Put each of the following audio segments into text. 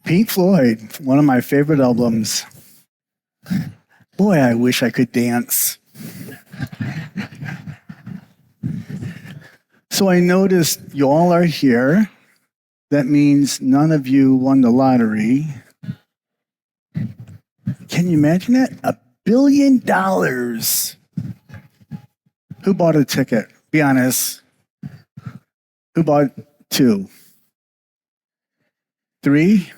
Pink Floyd, one of my favorite albums. Boy, I wish I could dance. So I noticed you all are here. That means none of you won the lottery. Can you imagine that? $1 billion. Who bought a ticket? Be honest. Who bought 2? 3?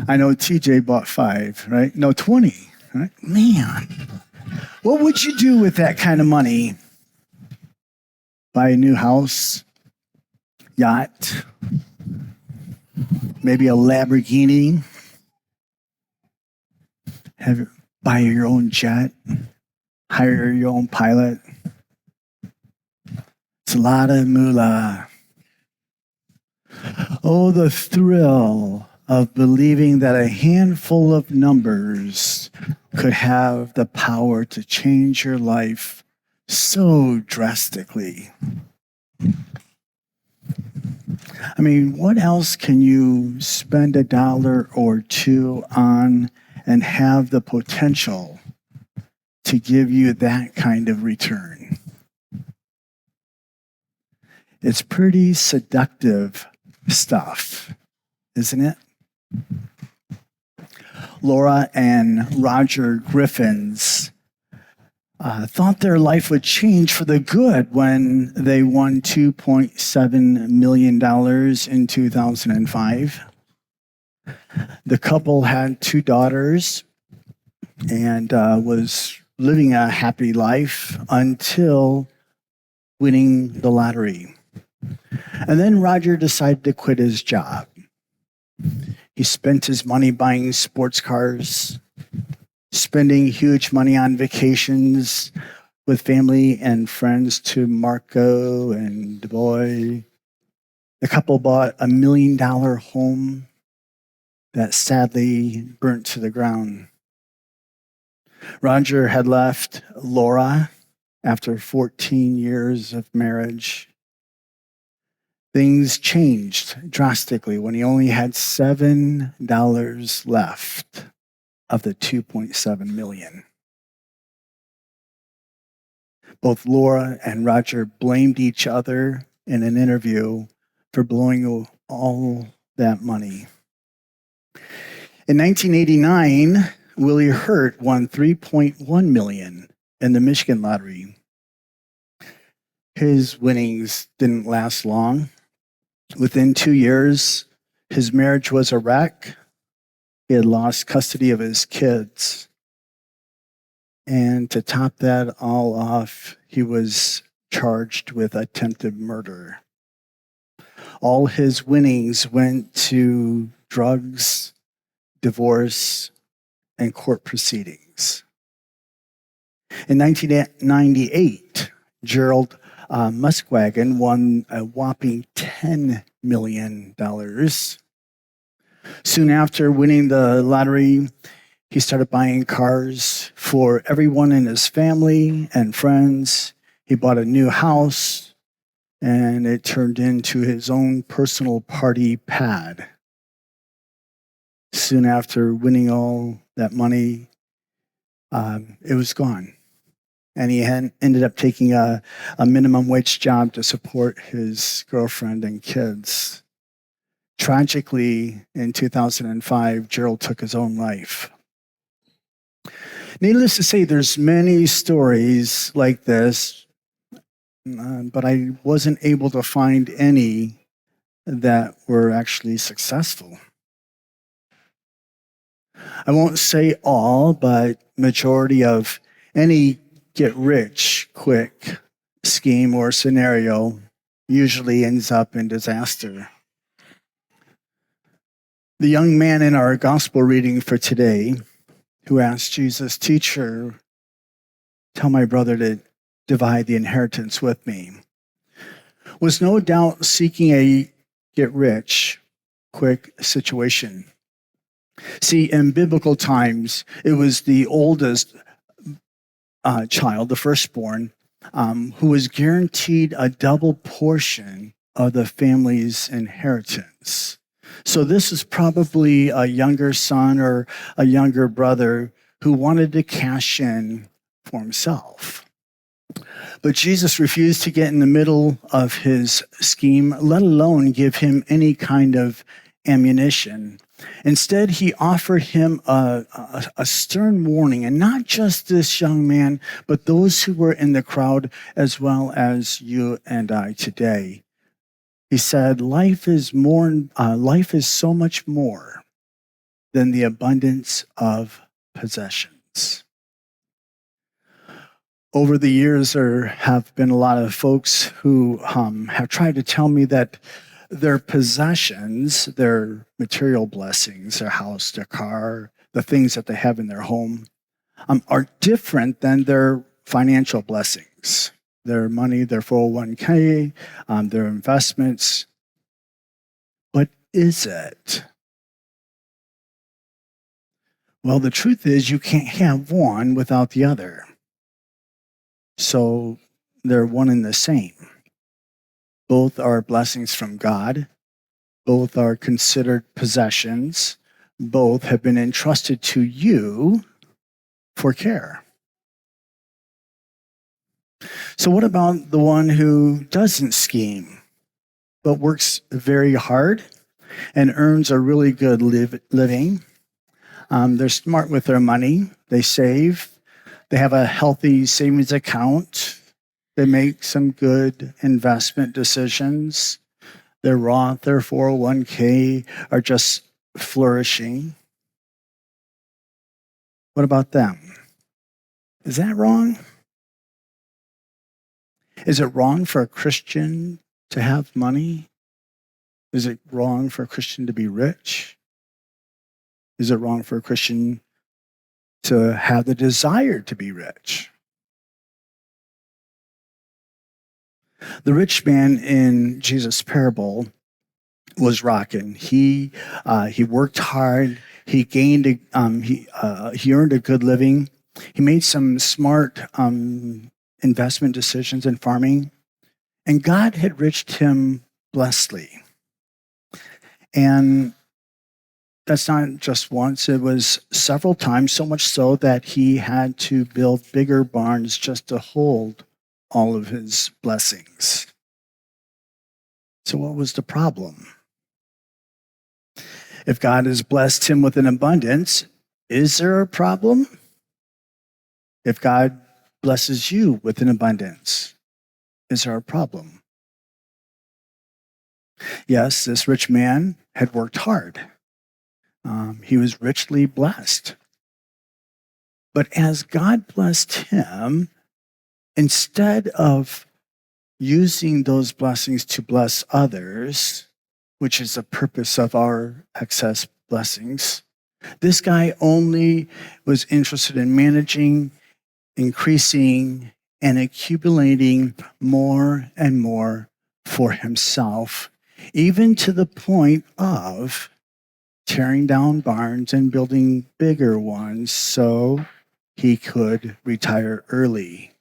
I know TJ bought 5, right? No, 20, right? Man, what would you do with that kind of money? Buy a new house, yacht, maybe a Lamborghini, buy your own jet, hire your own pilot. It's a lot of moolah. Oh, the thrill of believing that a handful of numbers could have the power to change your life so drastically. I mean, what else can you spend $1 or $2 on and have the potential to give you that kind of return? It's pretty seductive stuff, isn't it? Laura and Roger Griffins thought their life would change for the good when they won $2.7 million in 2005. The couple had 2 daughters and was living a happy life until winning the lottery. And then Roger decided to quit his job. He spent his money buying sports cars, spending huge money on vacations with family and friends to Marco and Dubois. The couple bought $1 million home that sadly burnt to the ground. Roger had left Laura after 14 years of marriage. Things changed drastically when he only had $7 left of the $2.7 million. Both Laura and Roger blamed each other in an interview for blowing all that money. In 1989, Willie Hurt won $3.1 million in the Michigan lottery. His winnings didn't last long. Within 2 years, his marriage was a wreck. He had lost custody of his kids. And to top that all off, he was charged with attempted murder. All his winnings went to drugs, divorce, and court proceedings. In 1998, Gerald Muskwagon won a whopping $10 million. Soon after winning the lottery, he started buying cars for everyone in his family and friends. He bought a new house, and it turned into his own personal party pad. Soon after winning all that money, it was gone. And he ended up taking a minimum wage job to support his girlfriend and kids. Tragically, in 2005, Gerald took his own life. Needless to say, there's many stories like this, but I wasn't able to find any that were actually successful. I won't say all, but majority of any get-rich-quick scheme or scenario usually ends up in disaster. The young man in our gospel reading for today who asked Jesus, "Teacher, tell my brother to divide the inheritance with me," was no doubt seeking a get-rich-quick situation. See, in biblical times, it was the oldest child, the firstborn, who was guaranteed a double portion of the family's inheritance. So this is probably a younger son or a younger brother who wanted to cash in for himself. But Jesus refused to get in the middle of his scheme, let alone give him any kind of ammunition. Instead, he offered him a stern warning, and not just this young man, but those who were in the crowd, as well as you and I today. He said, life is so much more than the abundance of possessions. Over the years, there have been a lot of folks who have tried to tell me that their possessions, their material blessings, their house, their car, the things that they have in their home, are different than their financial blessings, their money, their 401k, their investments. But is it? Well, the truth is you can't have one without the other. So they're one and the same. Both are blessings from God. Both are considered possessions. Both have been entrusted to you for care. So what about the one who doesn't scheme, but works very hard and earns a really good living? They're smart with their money. They save. They have a healthy savings account. They make some good investment decisions. Their Roth, their 401k are just flourishing. What about them? Is that wrong? Is it wrong for a Christian to have money? Is it wrong for a Christian to be rich? Is it wrong for a Christian to have the desire to be rich? The rich man in Jesus' parable was rocking. He worked hard. He gained. He earned a good living. He made some smart investment decisions in farming, and God had enriched him blessedly. And that's not just once; it was several times. So much so that he had to build bigger barns just to hold all of his blessings. So what was the problem? If God has blessed him with an abundance, is there a problem? If God blesses you with an abundance, is there a problem? Yes, this rich man had worked hard. He was richly blessed. But as God blessed him, instead of using those blessings to bless others, which is the purpose of our excess blessings, this guy only was interested in managing, increasing, and accumulating more and more for himself, even to the point of tearing down barns and building bigger ones so he could retire early.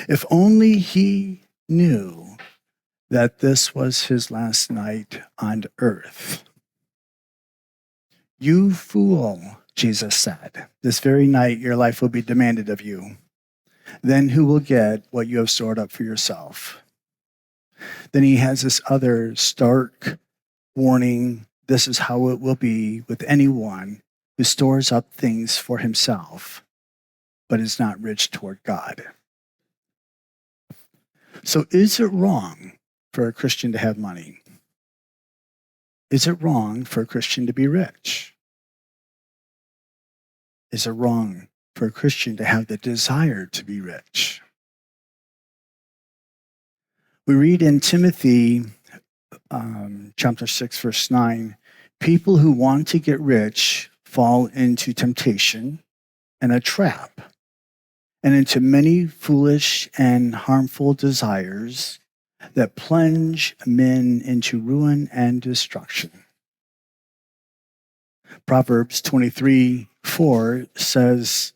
If only he knew that this was his last night on earth. You fool, Jesus said, this very night your life will be demanded of you. Then who will get what you have stored up for yourself? Then he has this other stark warning. This is how it will be with anyone who stores up things for himself, but is not rich toward God. So is it wrong for a Christian to have money? Is it wrong for a Christian to be rich? Is it wrong for a Christian to have the desire to be rich? We read in Timothy chapter 6, verse 9, people who want to get rich fall into temptation and a trap, and into many foolish and harmful desires that plunge men into ruin and destruction. Proverbs 23:4 says,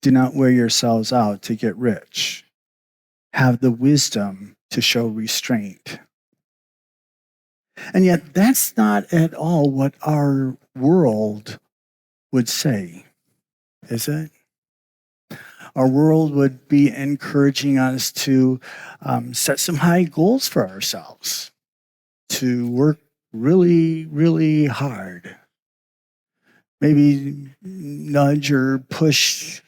do not wear yourselves out to get rich. Have the wisdom to show restraint. And yet, that's not at all what our world would say, is it? Our world would be encouraging us to set some high goals for ourselves, to work really, really hard. Maybe nudge or push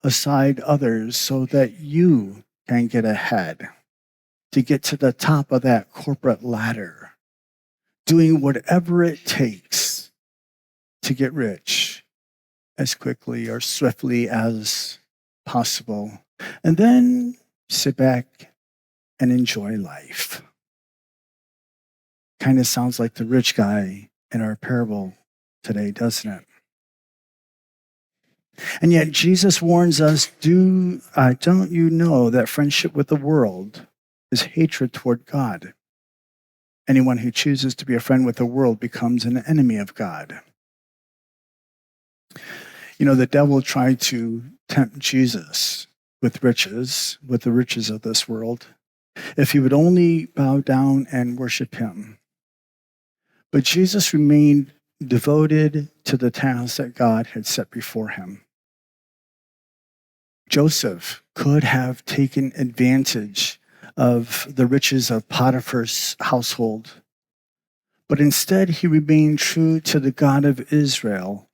aside others so that you can get ahead, to get to the top of that corporate ladder, doing whatever it takes to get rich as quickly or swiftly as possible, and then sit back and enjoy life. Kind of sounds like the rich guy in our parable today, doesn't it? And yet Jesus warns us, don't you know that friendship with the world is hatred toward God? Anyone who chooses to be a friend with the world becomes an enemy of God. You know, the devil tried to tempt Jesus with riches, with the riches of this world, if he would only bow down and worship him. But Jesus remained devoted to the task that God had set before him. Joseph could have taken advantage of the riches of Potiphar's household, but instead he remained true to the God of Israel,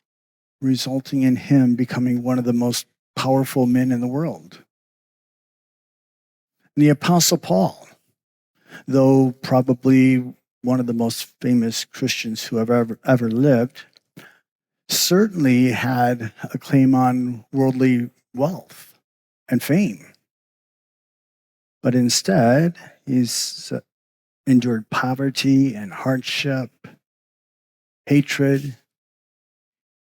resulting in him becoming one of the most powerful men in the world. And the Apostle Paul, though probably one of the most famous Christians who have ever lived, certainly had a claim on worldly wealth and fame. But instead, he's endured poverty and hardship, hatred,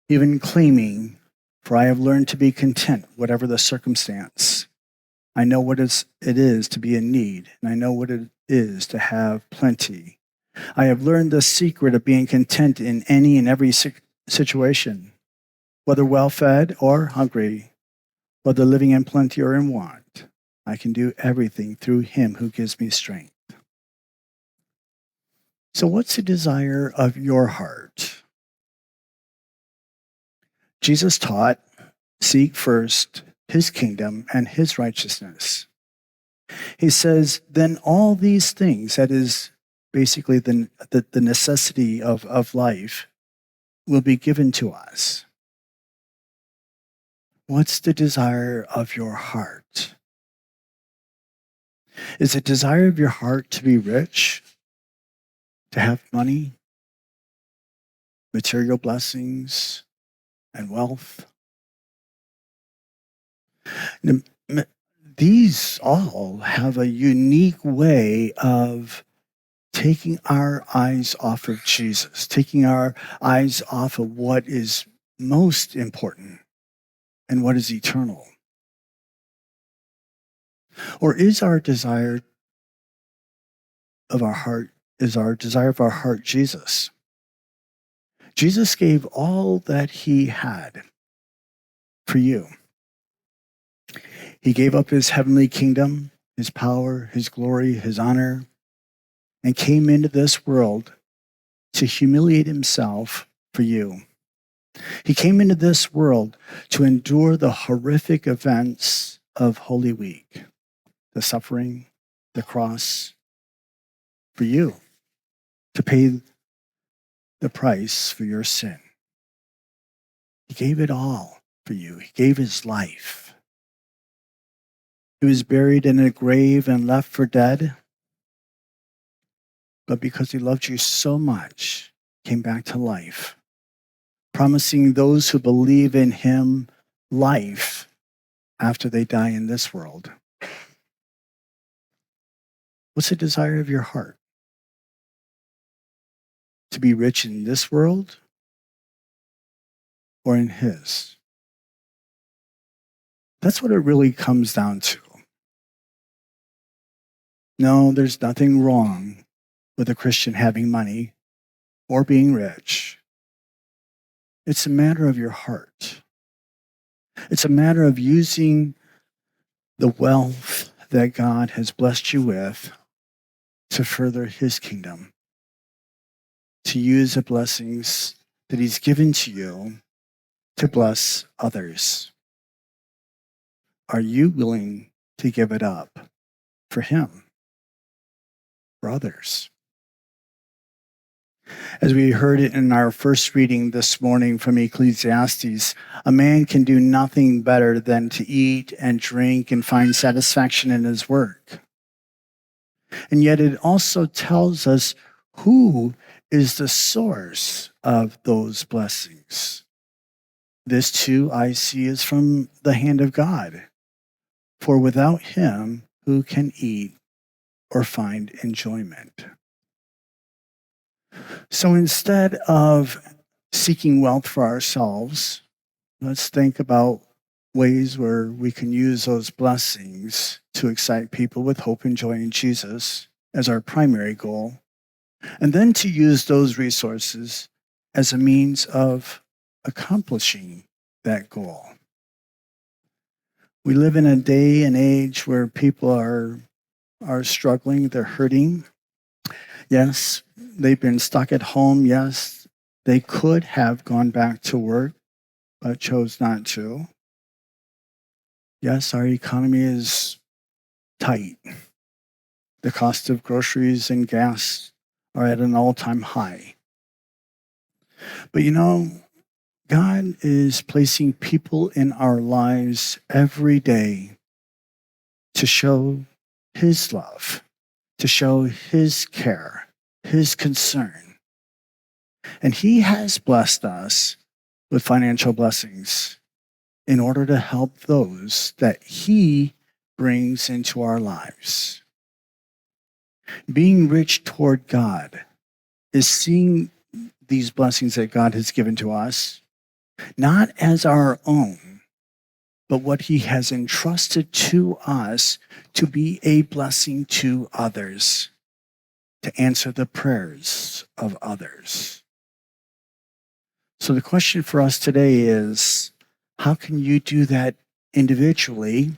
even claiming, "For I have learned to be content, whatever the circumstance. I know what it is to be in need, and I know what it is to have plenty. I have learned the secret of being content in any and every situation, whether well-fed or hungry, whether living in plenty or in want. I can do everything through him who gives me strength." So what's the desire of your heart? Jesus taught, seek first his kingdom and his righteousness. He says, then all these things, that is basically the necessity of life, will be given to us. What's the desire of your heart? Is the desire of your heart to be rich, to have money, material blessings, and wealth? These all have a unique way of taking our eyes off of Jesus, taking our eyes off of what is most important and what is eternal. Or is our desire of our heart Jesus? Jesus gave all that he had for you. He gave up his heavenly kingdom, his power, his glory, his honor, and came into this world to humiliate himself for you. He came into this world to endure the horrific events of Holy Week, the suffering, the cross, for you, to pay the price for your sin. He gave it all for you. He gave his life. He was buried in a grave and left for dead. But because he loved you so much, he came back to life, promising those who believe in him life after they die in this world. What's the desire of your heart? To be rich in this world or in his? That's what it really comes down to. No, there's nothing wrong with a Christian having money or being rich. It's a matter of your heart. It's a matter of using the wealth that God has blessed you with to further his kingdom, to use the blessings that he's given to you to bless others? Are you willing to give it up for him, for others? As we heard it in our first reading this morning from Ecclesiastes, a man can do nothing better than to eat and drink and find satisfaction in his work. And yet it also tells us who is the source of those blessings. This too I see is from the hand of God. For without him, who can eat or find enjoyment? So instead of seeking wealth for ourselves, let's think about ways where we can use those blessings to excite people with hope and joy in Jesus as our primary goal, and then to use those resources as a means of accomplishing that goal. We live in a day and age where people are struggling, they're hurting. Yes, they've been stuck at home. Yes, they could have gone back to work, but chose not to. Yes, our economy is tight. The cost of groceries and gas are at an all-time high. But God is placing people in our lives every day to show his love, to show his care, his concern. And he has blessed us with financial blessings in order to help those that he brings into our lives. Being rich toward God is seeing these blessings that God has given to us, not as our own, but what he has entrusted to us to be a blessing to others, to answer the prayers of others. So the question for us today is, how can you do that individually?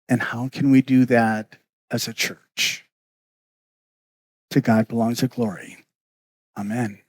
And how can we do that as a church? To God belongs the glory. Amen.